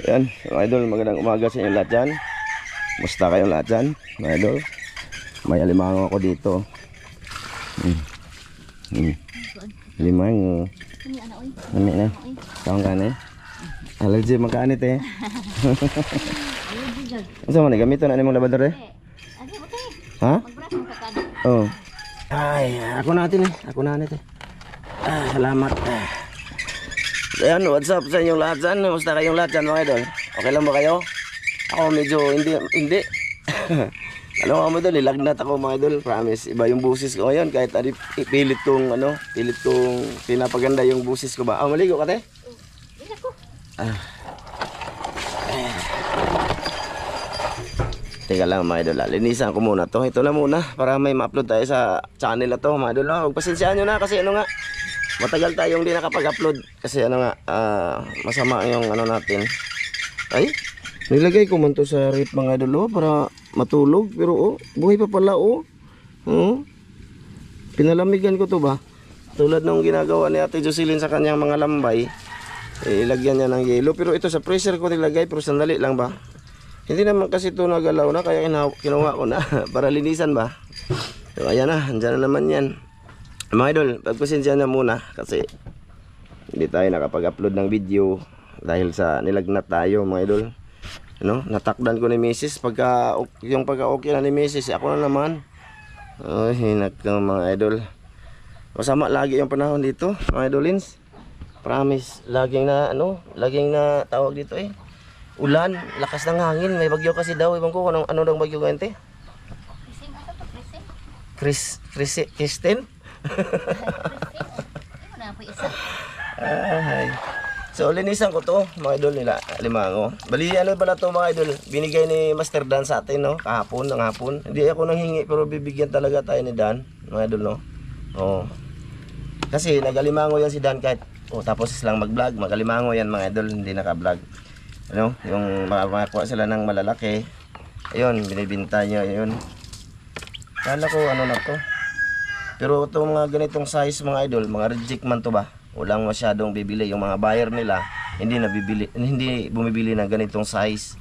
Ayan, mga idol, magandang umaga sa inyo lahat dyan. Musta kayong lahat dyan, mga idol? May alimango ako dito. Alimango. Nami na. Saan ka na? Allergy magkaanit eh. Asa mo na gamito na mong labador eh? Ha? Oo. Ay, ako natin eh. Ako na natin. Salamat. Ayan, what's up sa inyong lahat dyan? Musta kayong lahat dyan mga idol? Okay lang ba kayo? Ako medyo hindi. Ano mga idol, nilagnat ako mga idol. Promise, iba yung busis ko ngayon. Kahit pilit kong pinapaganda yung busis ko ba. Maligo ka te? Teka lang mga idol, linisan ko muna to. Ito na muna para may ma-upload tayo sa channel na to mga idol. Pagpasensyaan nyo na kasi matagal tayong di nakapag-upload kasi masama yung natin. Ay, nilagay ko man to sa rip mga idol para matulog pero buhay pa pala pinalamigan ko to ba tulad ng ginagawa ni Ate Jocelyn sa kanyang mga lambay. Ilagyan niya ng yelo pero ito sa freezer ko nilagay pero sandali lang ba. Hindi naman kasi ito nagalaw na kaya kinuha ko na para linisan ba. So ayan na, andyan na naman yan. Mga idol, pagpasensya na muna kasi hindi tayo nakapag-upload ng video dahil sa nilagnat tayo mga idol. Natakdan ko ni Mrs. Yung pagka-okay na ni Mrs. Ako na naman. Ay, hinak ng mga idol. Masama lagi yung panahon dito, mga idolins. Promise, laging na tawag dito eh. Ulan, lakas ng hangin, may bagyo kasi daw. Ibang ko ano daw bagyo ganito? Kristen? So linisan ko to mga idol nila alimango. Bali pala to mga idol, binigay ni Master Dan sa atin kahapon ng hapon. Hindi ako nanghingi pero bibigyan talaga tayo ni Dan mga idol Kasi nagalimango yan si Dan kahit tapos lang mag-vlog, magalimango yan mga idol, hindi naka-vlog. Yung makakuha sila ng malalaki. Ayun, binibinta niya ayun. Kala ko na to. Pero itong mga ganitong size mga idol, mga reject man to ba? Walang masyadong bibili. Yung mga buyer nila, hindi bumibili ng ganitong size.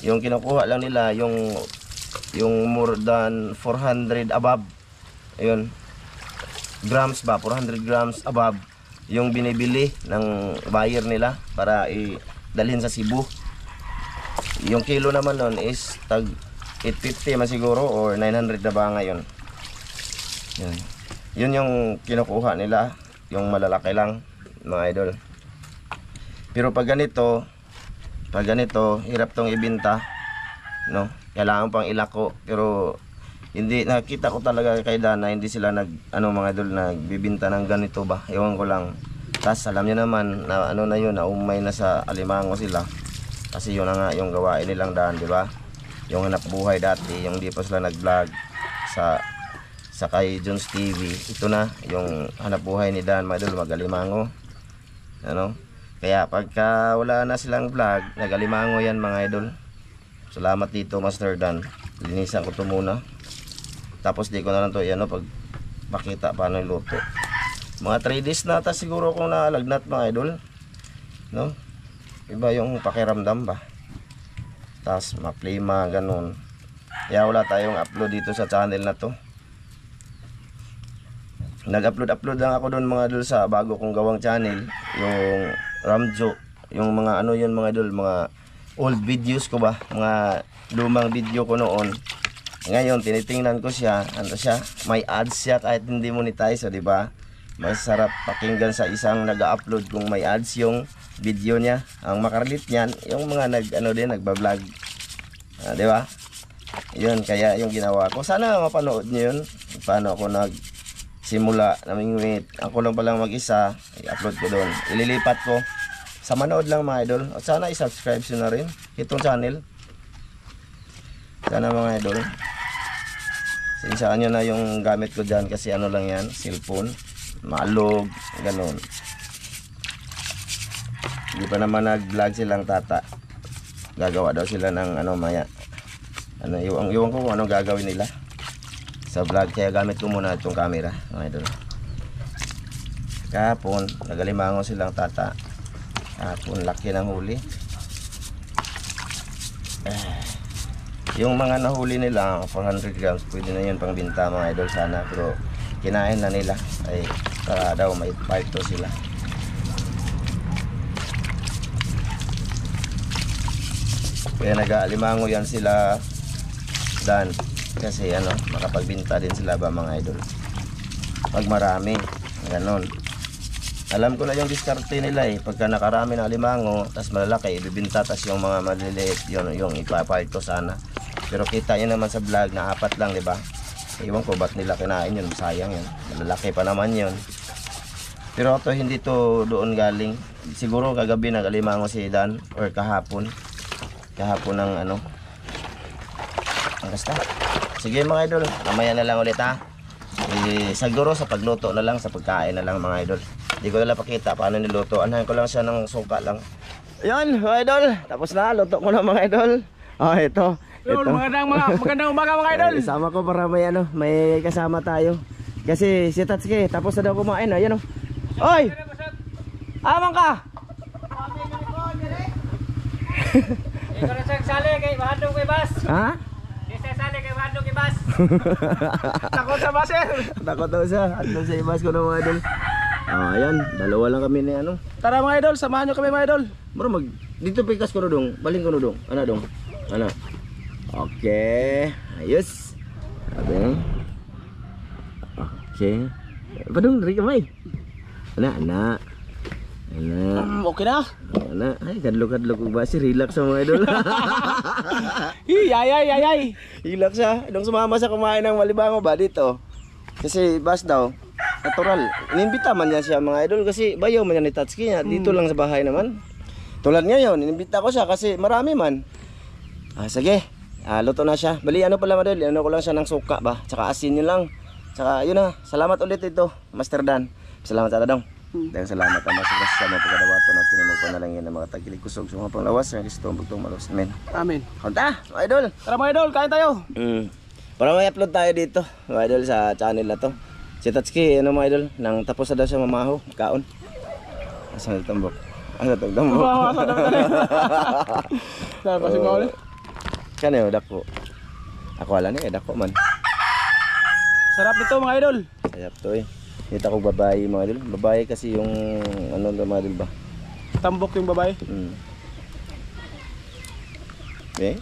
Yung kinukuha lang nila, yung more than 400 above. Ayun. Grams ba? 400 grams above. Yung binibili ng buyer nila para dalhin sa Cebu. Yung kilo naman nun is tag 850 man siguro or 900 na ba ngayon. Yun yung kinukuha nila, yung malalaki lang mga idol. Pero pag ganito hirap tong ibenta, kailangan pang ilako. Pero hindi nakita ko talaga kay Dana, hindi sila mga idol nagbibenta ng ganito ba, ewan ko lang. Tas alam niyo naman na na umay na sa alimango sila kasi yun na nga yung gawain nilang daan, di ba? Yung hanap buhay dati, yung di pa sila nag-vlog sa kay Jones TV. Ito na yung hanap buhay ni Dan mga idol, mag-alimango. Kaya pagka wala na silang vlog, nag-alimango yan mga idol. Salamat dito Master Dan. Linisan ko to muna. Tapos di ko na lang to pag pakita paano iluto. Mga 3 days na siguro kung nalagnat mga idol. Iba yung pakiramdam ba. Tapos maplima ganun. Kaya wala tayong upload dito sa channel na to. Nag-upload lang ako doon mga idol sa bago kong gawang channel, yung Ramjo, yung mga yun mga idol, mga old videos ko ba, mga lumang video ko noon. Ngayon tinitingnan ko siya, may ads siya kahit hindi monetize, di ba? Masarap pakinggan sa isang nag-upload kung may ads yung video niya. Ang makarelate niyan, yung mga nagba-vlog. Di ba? Yun, kaya yung ginawa ko. Sana mapanood niyo yun. Paano ako simula namingwit. Ako lang palang mag-isa, i-upload ko doon. Ililipat ko. Sa manood lang mga idol. At sana i-subscribe nyo na rin itong channel. Sana mga idol. Sinsaan nyo na yung gamit ko dyan kasi lang yan, cellphone. Maalog, ganun. Hindi pa naman nag-vlog silang tata. Gagawa daw sila ng maya. Iwan ko kung anong gagawin nila sa vlog, kaya gamit ko muna itong camera mga idol. Kahapon nagalimango silang tata. Kahapon laki ng huli. Yung mga nahuli nila, 400 grams, pwede na yun pang binta mga idol sana. Pero kinain na nila. Ay, para daw may 5 to sila. Kaya nag-alimango yan sila Dan. Kasi ano, makapagbinta din sila ba mga idol. Pag marami, ganon. Alam ko na yung diskarte nila eh. Pagka nakarami ng alimango, tas malalaki, ibibinta, tas yung mga maliliit, yun, yung ipapalto sana. Pero kita nyo naman sa vlog na 4 lang, di ba? Iwan ko ba't nila kinain yun, sayang yun. Malalaki pa naman yun. Pero ito, hindi to doon galing. Siguro kagabi nag-alimango si Dan, or kahapon. Kahapon ng ano. Basta. Sige mga idol, mamaya na lang ulit ha. Siguro sa pagluto na lang, sa pagkain na lang mga idol. Hindi ko nila pakita paano niluto. Anahin ko lang siya ng suka lang. Ayan mga idol, tapos na, luto ko na mga idol. Oh, ito. Magandang umaga mga idol. Isama ko para may ano, may kasama tayo. Kasi si Tatsuki, tapos na daw kumain. Ayan o. Oy! Amang ka! Ikaw na sali kay Bahadong kay Bas. Ha? Isa sali kay Bahadong kay Bas. Takot sa Bas eh. Takot daw siya. At sa ibas ko na mga idol. Ayan, dalawa lang kami ni ano. Tara mga idol, samahan nyo kami mga idol. Bro, dito pikas ko na dong. Baling ko na dong. Ano dong? Ano? Okay. Ayos. Sabi nga. Okay. Apa dong? Dari kamay. Anak. Okay na. Anak. Ay, kadlok-kadlok ko ba si relax sa mga idol. Yayay. Relax siya. Nung sumama sa kumain ng malibango ba dito? Kasi bas daw. Natural. Inimbita man niya siya mga idol kasi bayaw man niya ni Tatsuki niya. Dito lang sa bahay naman. Tulad ngayon, inimbita ko siya kasi marami man. Sige. Luto na siya. Bali ano pala madol, ano ko lang siya ng suka ba. Tsaka asin yun lang. Tsaka yun na. Salamat ulit ito, Master Dan. Salamat sa dadong. Dahil salamat ang masigas sa mga pagkadawato na kinimog panalangin ng mga tagilig kusog sa mga panglawas. Ang Kristo ang bugtong malos. Amen. Amen. Kunta, mga idol. Tara mga idol, kain tayo. Para may upload tayo dito, mga idol, sa channel na to. Si Tatsuki, ano mga idol, nang tapos na daw siya mamaho, kaon. Asan na tambok? Ano itong tambok? Asa na dali. Saan pa si Paul? Kano, dako. Ako wala ni, dako man. Sarap nito mga idol. Sayap to eh. Dito ako babae mga idol. Babae kasi yung ano mga idol ba? Tambok yung babae. Eh?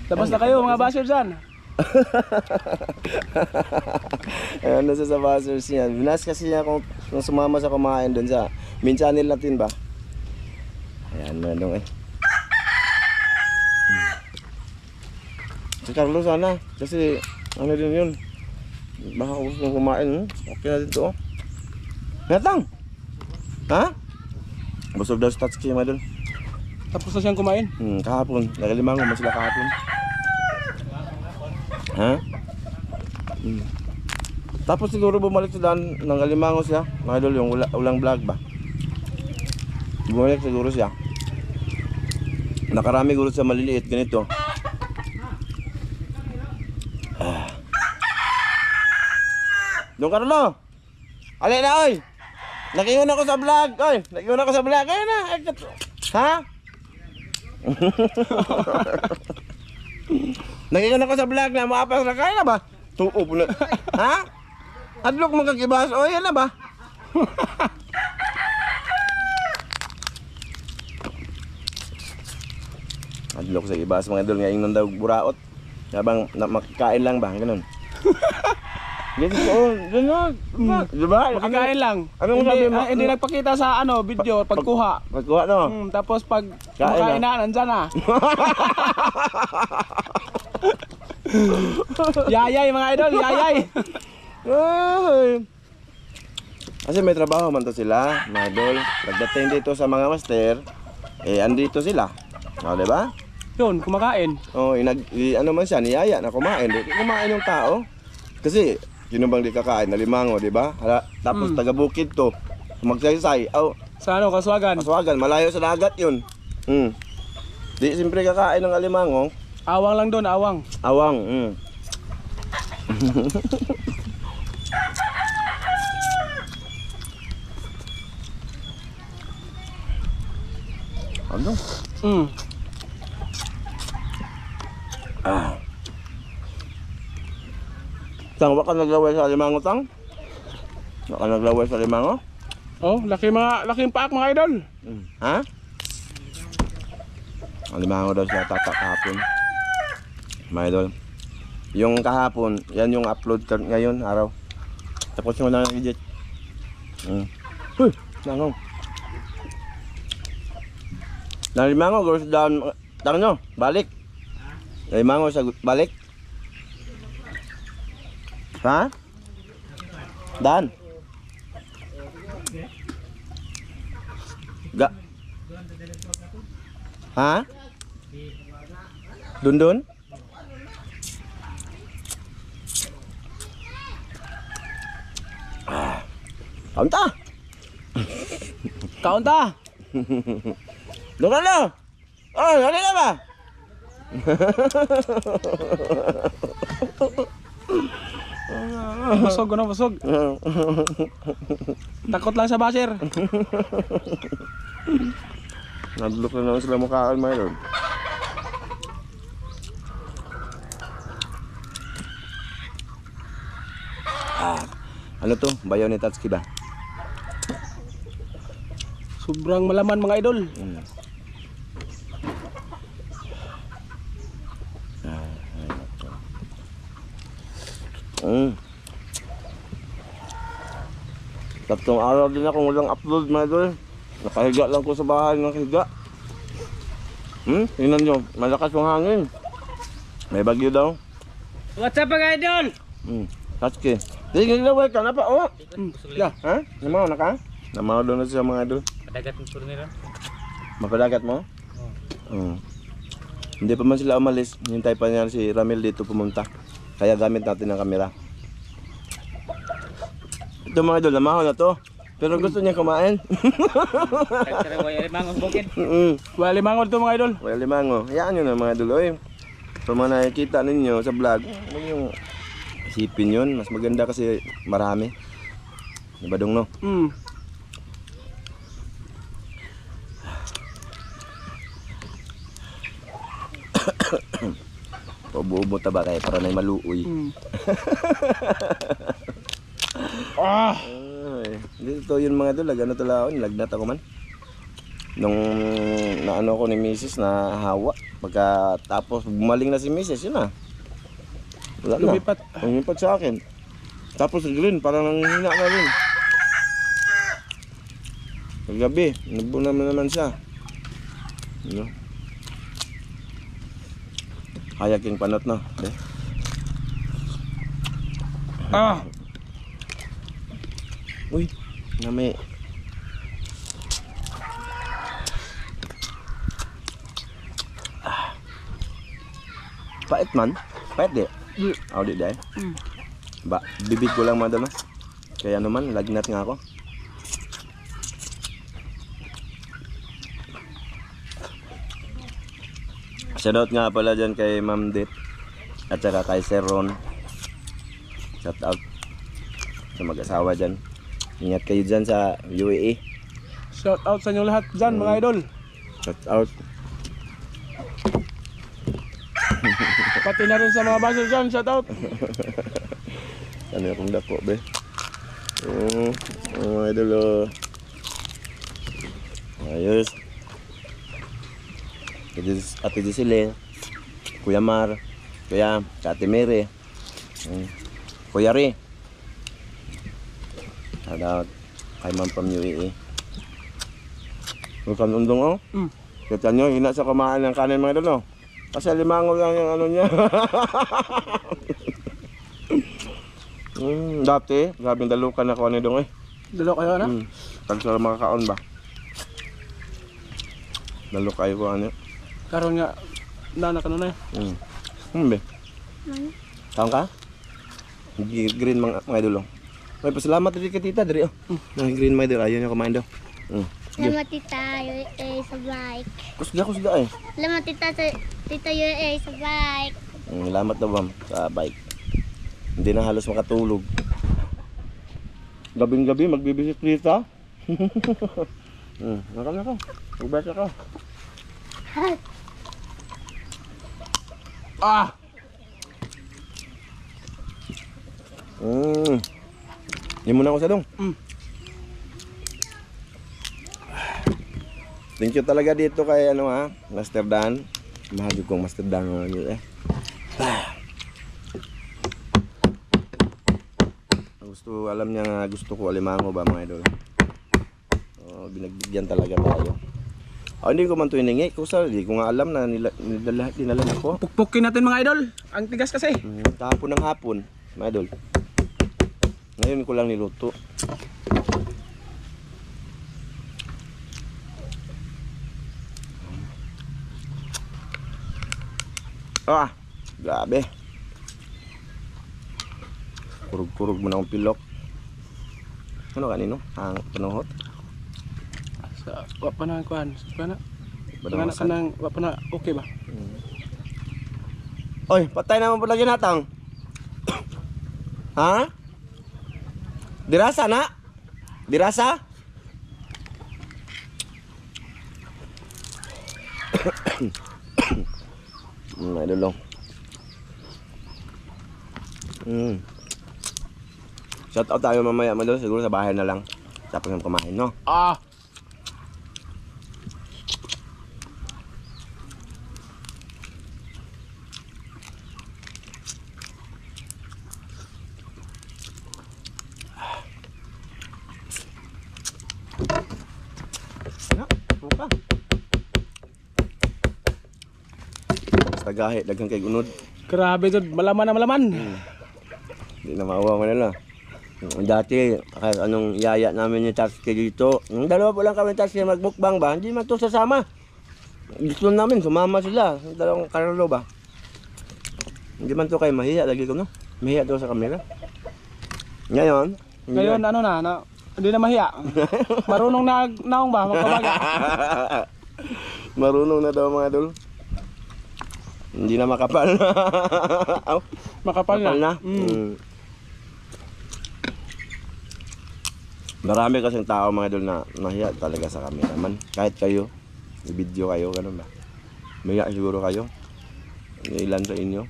Labas na kayo mga basher dyan. Ano sa basers niya. Binas kasi niya kung sumama sa kumain doon sa main channel natin ba. Ayan manong eh. Si Carlos sana. Kasi ano din yun. Baka gusto nang kumain. Okay na din to. Natang! Ha? Busog daw si Tatsuki mga doon. Tapos na siyang kumain. Kahapon. Nagalimango man sila kahapon. Ha? Tapos siguro bumalik si Dan ng alimango siya. Mga idol yung ulang vlog ba? Bumalik siguro siya. Nakarami gulo sa maliliit ganito. Don Carlo. Alay na oy. Nakiyon ako sa vlog. Oy, nakiyon ako sa vlog. Ay na. Ha? Nakiyon ako sa vlog na maapas na kaya na ba? Tuo po na. Ha? Adlok magkakibas. O yan na ba? Adlok sa ibas mga idol. Ngayon nang daw buraot. Habang makakain lang ba? Ganun. Ganun. Diba? Makakain lang. Anong sabi mo? Hindi nagpakita sa ano video pagkuha. Pagkuha no? Tapos pag Kain kumakain na, nandyan na. Yayay mga idol, yayay. Ay. Kasi may trabaho man to sila, mga idol. Pagdating dito sa mga master, andito sila. O, diba? Yun, kumakain. Ano man siya, niyaya na kumain. Di kumain yung tao. Kasi, yun bang di kakain, nalimango, diba? Tapos taga-bukid to. Magsaysay. Sa ano, Kaswagan. Kaswagan, malayo sa dagat yun. Di siyempre kakain ng alimango. Awang lang doon, awang. Awang, Ano? Tang, waka naglaway sa limango, Tang? Waka naglaway sa limango? Oh, laking paak mga idol. Ha? Ang limango daw siya tatak kahapon. Mga idol. Yung kahapon, yan yung upload ngayon, araw. Tapos yung lang edit. Uy, langaw. Limango goes down. Tang nyo, balik. Limango sa balik. Ha? Dan. Ga. Ha? Dun? Kaunta. Kaunta. Doon ka na. Oh, dali na ba? Busog ano, busog. Takot lang sa basher. Nadulok na naman sila mukhaan, my lord. Ano to? Bayaw ni Tatsuki ba? Sobrang malaman mga idol. Tatlong araw din akong walang upload, mga idol. Nakahiga lang ko sa bahay ng higa. Tingnan nyo, malakas yung hangin. May bagyo daw. What's up mga idol? Tatsuki. Tingnan nyo, ka na pa, oh. Yeah, ha? Namaw na ka? Namaw daw na siya, mga idol. Padagat mo puro nila. Mapadagat mo? Oo. Hindi pa man sila umalis. Hintay pa niya si Ramil dito pumunta. Kaya gamit natin ang kamera. Ito mga idol, namahaw na to. Pero gusto niya kumain. Wala limango bukid. Wala limango ito mga idol. Wala limango. Hayaan nyo na mga idol. Oy. Sa mga nakikita ninyo sa vlog, ano yung isipin yun. Mas maganda kasi marami. Diba dong no? Pabubo ba kayo para na maluoy. Dito yun mga idol, ano talaon, lagnat ako man. Nung naano ko ni Mrs. na hawa, pagkatapos bumaling na si Mrs. yun na. Wala na. Lumipat sa akin. Tapos green, parang nanghina na rin. Paggabi, nabuna naman siya. Ano? Hayaking panot na. Uy, nami. Pait man? Pait di? Oh, di dahil. Ba, bibig ko lang madalo. Kaya naman, lagnat nga ako. Shoutout nga pala dyan kay Ma'am Det at saka kay Sir Ron. Shoutout sa mag-asawa dyan. Ingat kayo dyan sa UAE. Shoutout sa inyo lahat dyan mga idol. Shoutout. Pati na rin sa mga basher dyan, shoutout. Ano akong dako be? Mga idol oh. Ayos. Ate Giselle, Kuya Mar, Kuya Ate Mary, Kuya Ri. Shoutout kay Ma'am from UAE. Huwag kang undong oh. Kita nyo, hina sa kumain ng kanin mga idol oh. Kasi limango lang yung ano niya. Dati, grabing dalukan ako ano dong eh. Dalo kayo na? Pag sa makakaon ba? Dalok kayo ko ano. Karon nga, nanak ano na Be? Taong ka? Green mga idol oh. May pasalamat din kay tita diri oh. Green mga idol, ayaw niya kumain daw. Salamat tita UA sa bike. Kusga eh. Salamat tita sa tita UA sa bike. Salamat daw ma'am sa bike. Hindi na halos makatulog. Gabing-gabi magbibisikleta. Naka. Ubas ako. Ah! Hindi mo na ako sa dong. Thank you talaga dito kay ano ha, Master Dan. Mahal kong Master Dan eh. Gusto, alam niya nga gusto ko alimango ba mga idol. Binagbigyan talaga tayo. Hindi ko man ito hiningi. Hindi ko nga alam na dinala na ko. Pukpukin natin mga idol. Ang tigas kasi. Kahapon ng hapon, mga idol. Ngayon ko lang niluto. Grabe. Kurug-kurug mo na akong pilok. Ano kanino? Ang panuhot? Sa wapa na kuan. Kuan na. Badawasan. Kanang wapa na okay ba? Oy, patay naman po lagi natang. Ha? Dirasa na? Dirasa? Idol lang. Shout out tayo mamaya madol, siguro sa bahay na lang. Tapos ng kumain, no? Ah! Buka. Basta gahe, daghang kay unod. Grabe to, malaman na malaman. Hindi na maawa mo nila. Dati, kahit anong yaya namin yung taxi dito. Yung dalawa po lang kami taxi magmukbang ba, hindi man to sasama. Gusto namin, sumama sila. Yung dalawang karalo ba. Hindi man to kayo mahiya, lagi ko no. Mahiya to sa camera. Ngayon, Ngayon ano na hindi na mahiya. Marunong na naong ba magkabaga. marunong na daw mga idol. Hindi na makapal. Aw, Makapal makapal na. na. Marami kasing tao mga idol na nahiya talaga sa cameraman. Kahit kayo, i-video kayo, ganun ba? Mahiya siguro kayo. Ilan sa inyo.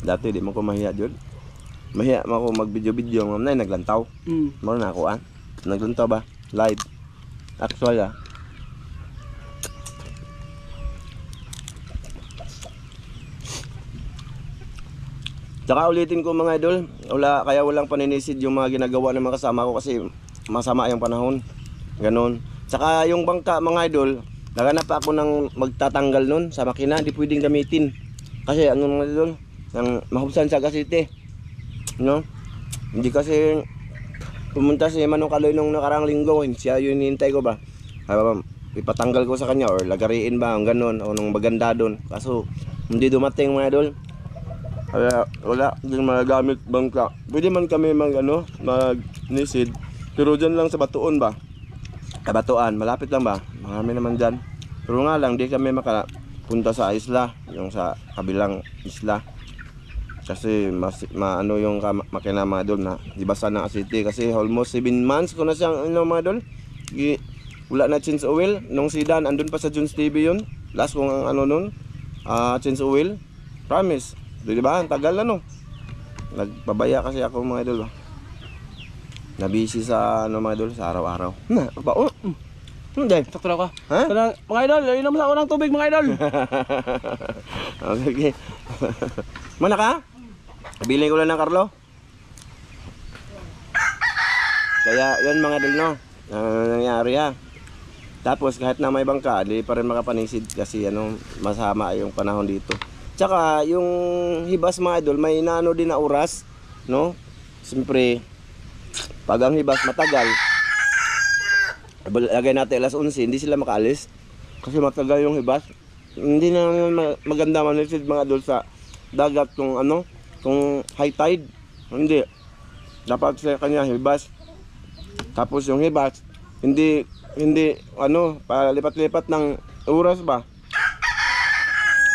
Dati di mo ko mahiya dyan. Mahiya mo ako mag-video-video. Mamnay naglantaw. Maro na ako Naglantaw ba? Live. Actual Tsaka ulitin ko mga idol, kaya walang paninisid yung mga ginagawa ng mga kasama ko kasi masama yung panahon. Ganon. Tsaka yung bangka mga idol, naghanap ako ng magtatanggal nun sa makina, hindi pwedeng gamitin. Kasi ano mga idol, nang mahubsan sa Cavite. No? Hindi kasi pumunta si Manong Kaloy nung nakarang linggo, siya yun hinihintay ko ba. Ipatanggal ko sa kanya or lagariin ba, ang ganon, o nung maganda doon. Kaso hindi dumating mga idol. Kaya wala din magagamit bangka. Pwede man kami mag-nisid. Pero dyan lang sa Batuon ba? Batuan, malapit lang ba? Marami naman dyan. Pero nga lang, di kami makapunta sa isla. Yung sa kabilang isla. Kasi maano yung makina mga idol na dibasan ng asiti. Kasi almost 7 months ko na siyang mga idol. Wala na change oil. Nung sedan, andun pa sa Junes TV yun. Last kong nun, change oil. Promise. Di ba? Ang tagal na no. Nagpabaya kasi ako mga idol. Nabisi sa mga idol sa araw-araw. Na, ba? Hindi. Sakto lang ka. Ha? Mga idol, inom sa unang tubig mga idol. Okay. Mana ka? Bilhin ko lang ng Carlo. Kaya yun mga idol no. Nangyari ha. Tapos kahit na may bangka, di pa rin makapanisid kasi masama yung panahon dito. Tsaka yung hibas mga idol, may inaano din na oras, no? Siyempre, pag ang hibas matagal, lagay natin alas 11, hindi sila makaalis. Kasi matagal yung hibas. Hindi na maganda manisid mga idol sa dagat kung kung high tide. Hindi. Dapat sa kanya hibas. Tapos yung hibas, hindi palipat-lipat ng oras ba?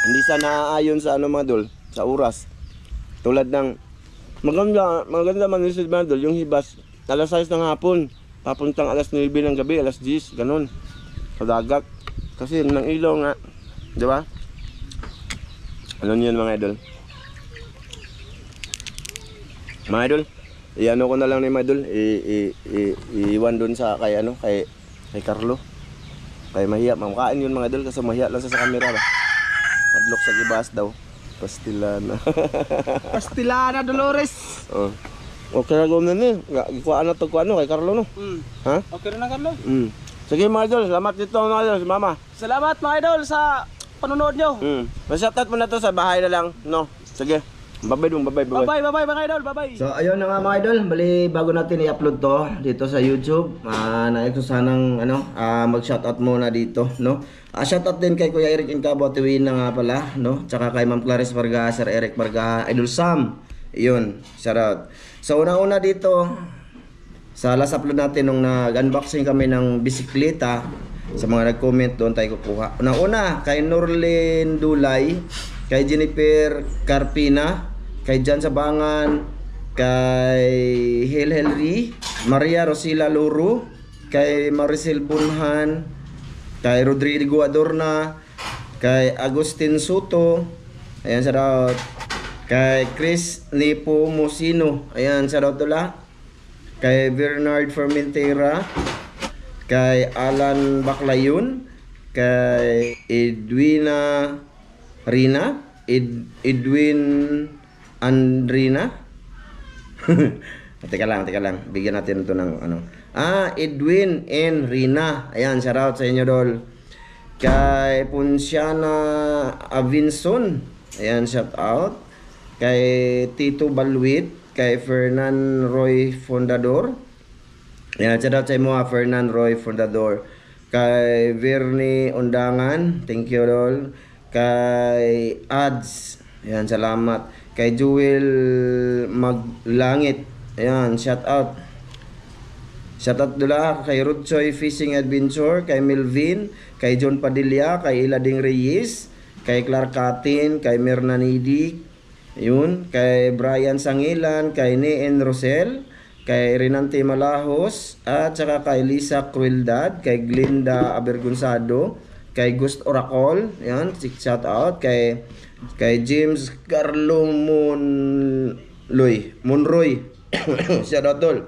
Hindi sa naaayon sa mga dol, sa oras. Tulad ng maganda manisid mga dol, yung hibas alas 6 ng hapon, papuntang alas 9 ng gabi, alas 10, ganun. Sa dagat. Kasi ng ilaw nga. Di ba? Ano yun mga idol? Mga idol, i-ano ko na lang ni mga idol, iwan dun sa kay ano, kay Carlo. Kay mahiya, mamakain yun mga idol kasi mahiya lang sa camera ba. Adlok sa gibas daw. Pastilana. Pastilana Dolores. Oh. Okay na gawin na ni. Ikuhaan na to ko ano kay Carlo no. Ha? Okay rin na Carlo. Sige mga idol, salamat dito mga idol, si Mama. Salamat mga idol sa panonood nyo. Shoutout mo na to sa bahay na lang, no? Sige. Bye-bye dong, bye-bye. Bye-bye mga idol, bye-bye. So ayun na nga mga idol, bali bago natin i-upload to dito sa YouTube, nais ko sanang mag-shoutout muna dito, no? Shoutout din kay Kuya Eric Incabo Tiwin na nga pala, no? Tsaka kay Ma'am Clarice Varga, Sir Eric Varga, Idol Sam. Ayun, shoutout. So una-una dito sa last upload natin nung nag-unboxing kami ng bisikleta, sa mga nag-comment doon tayo kukuha. Una-una kay Norlin Dulay, kay Jennifer Carpina, kay Jan Sabangan, kay Hilhelri, Maria Rosila Luru, kay Maricel Bunhan, kay Rodrigo Adorna, kay Agustin Soto, ayan shoutout, kay Chris Nepo Mosino, ayan shoutout tula, kay Bernard Fermentera, kay Alan Baclayon, kay Edwina Rina, Edwin Andrina. Teka lang. Bigyan natin ito ng ano. Edwin and Rina. Ayan, shout out sa inyo dol. Kay Ponciana Avinson. Ayan, shout out. Kay Tito Balwit, kay Fernan Roy Fondador. Ayan, shout out sa inyo Fernan Roy Fondador. Kay Vernie Undangan, thank you dol. Kay Ads, ayan, salamat. Kay Jewel Maglangit, ayan, shout out. Shout out dula kay Rudsoy Fishing Adventure, kay Melvin, kay John Padilla, kay Ilading Reyes, kay Clark Katin, kay Mirna Nidik, ayun, kay Brian Sangilan, kay Neen Rosel, kay Renante Malahos, at saka kay Lisa Crueldad, kay Glinda Abergonzado, kay Gust Oracol, yan, shout out, kay James Carlo Monroy, shout out tol,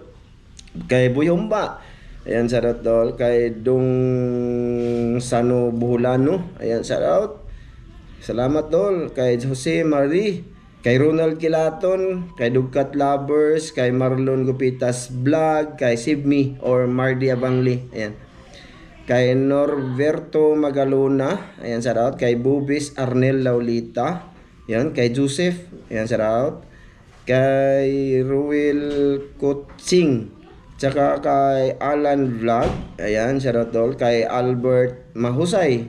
kay Buyomba, ayan, shout out tol, kay Dong Sano Buhulano, ayan, shout out, salamat tol, kay Jose Marie, kay Ronald Kilaton, kay Dugkat Lovers, kay Marlon Gupitas Vlog, kay Sibmi or Mardi Abangli, ayan. Kay Norberto Magalona, ayan, shout out. Kay Bubis Arnel Laulita, ayan. Kay Joseph, ayan, shout out. Kay Ruel Kutsing, tsaka kay Alan Vlog, ayan, shout out tol. Kay Albert Mahusay,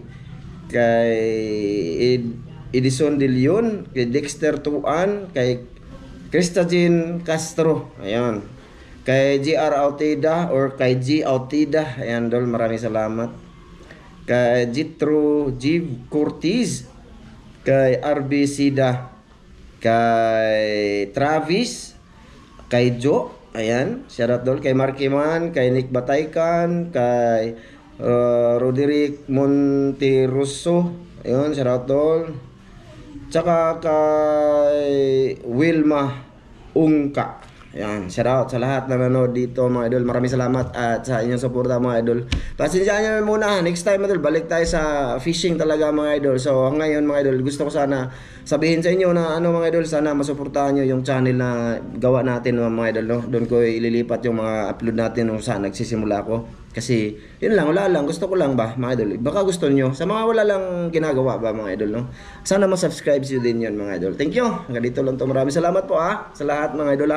kay Edison De Leon, kay Dexter Tuan, kay Krista Jean Castro, ayan. Kay GR Autida or kay G Autida, ayan dol, maraming salamat. Kay Jitro G Cortez, kay RB Sida, kay Travis, kay Joe, ayan, shout out dol. Kay Markiman, kay Nick Bataykan, kay Roderick Monteroso, ayun, shout out dol. Tsaka kay Wilma Ungka. Ayan, shout out sa lahat na nanonood dito mga idol. Maraming salamat at sa inyong suporta mga idol. Pasensyaan nyo muna. Next time idol, balik tayo sa fishing talaga mga idol. So ngayon mga idol, gusto ko sana sabihin sa inyo na ano mga idol, sana masuportahan nyo yung channel na gawa natin mga idol, no? Doon ko ililipat yung mga upload natin kung saan nagsisimula ko. Kasi yun lang, wala lang, gusto ko lang ba mga idol. Baka gusto nyo, sa mga wala lang ginagawa ba mga idol, no? Sana ma-subscribe nyo din yun mga idol. Thank you. Hanggang dito lang to. Maraming salamat po sa lahat mga idol